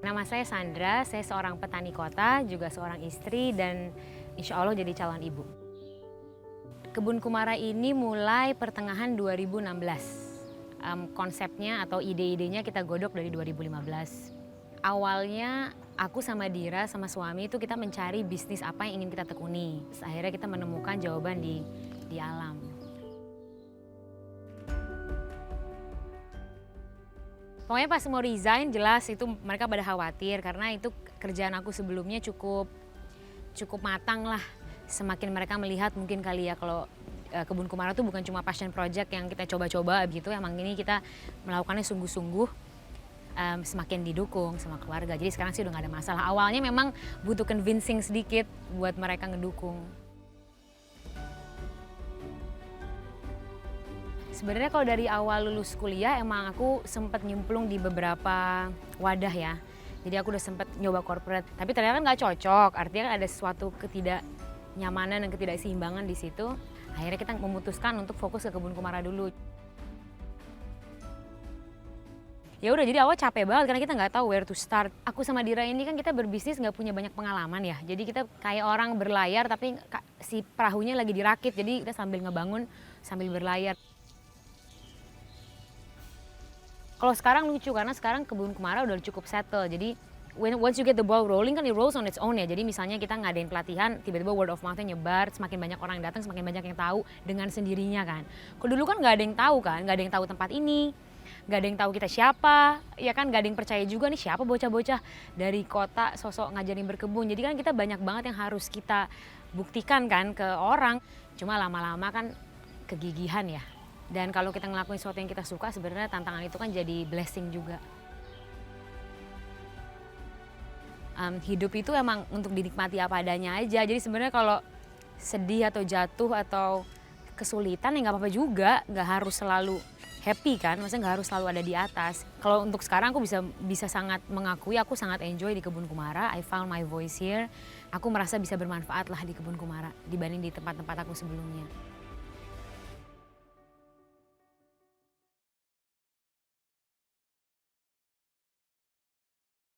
Nama saya Sandra, saya seorang petani kota, juga seorang istri dan insya Allah jadi calon ibu. Kebun Kumara ini mulai pertengahan 2016. Konsepnya atau ide-idenya kita godok dari 2015. Awalnya aku sama Dira sama suami itu kita mencari bisnis apa yang ingin kita tekuni. Akhirnya kita menemukan jawaban di alam. Pokoknya pas mau resign jelas itu mereka pada khawatir karena itu kerjaan aku sebelumnya cukup matang lah. Semakin mereka melihat mungkin kali ya kalau Kebun Kumara itu bukan cuma passion project yang kita coba-coba gitu, emang ini kita melakukannya sungguh-sungguh, semakin didukung sama keluarga. Jadi sekarang sih udah gak ada masalah. Awalnya memang butuh convincing sedikit buat mereka ngedukung. Sebenarnya kalau dari awal lulus kuliah emang aku sempat nyemplung di beberapa wadah ya. Jadi aku udah sempat nyoba corporate, tapi ternyata kan nggak cocok. Artinya kan ada sesuatu ketidaknyamanan dan ketidakseimbangan di situ. Akhirnya kita memutuskan untuk fokus ke Kebun Kumara dulu. Ya udah, jadi awal capek banget karena kita nggak tahu where to start. Aku sama Dira ini kan kita berbisnis nggak punya banyak pengalaman ya. Jadi kita kayak orang berlayar tapi si perahunya lagi dirakit. Jadi kita sambil ngebangun sambil berlayar. Kalau sekarang lucu karena sekarang Kebun Kumara udah cukup settle. Jadi once you get the ball rolling kan it rolls on its own ya. Jadi misalnya kita ngadain pelatihan, tiba-tiba word of mouth-nya nyebar, semakin banyak orang yang datang, semakin banyak yang tahu dengan sendirinya kan. Kalau dulu kan nggak ada yang tahu kan, nggak ada yang tahu tempat ini, nggak ada yang tahu kita siapa, ya kan nggak ada yang percaya juga nih siapa bocah-bocah dari kota sosok ngajarin berkebun. Jadi kan kita banyak banget yang harus kita buktikan kan ke orang. Cuma lama-lama kan kegigihan ya. Dan kalau kita ngelakuin sesuatu yang kita suka, sebenarnya tantangan itu kan jadi blessing juga. Hidup itu emang untuk dinikmati apa adanya aja. Jadi sebenarnya kalau sedih atau jatuh atau kesulitan ya nggak apa-apa juga. Nggak harus selalu happy kan, maksudnya nggak harus selalu ada di atas. Kalau untuk sekarang aku bisa sangat mengakui aku sangat enjoy di Kebun Kumara. I found my voice here. Aku merasa bisa bermanfaat lah di Kebun Kumara dibanding di tempat-tempat aku sebelumnya.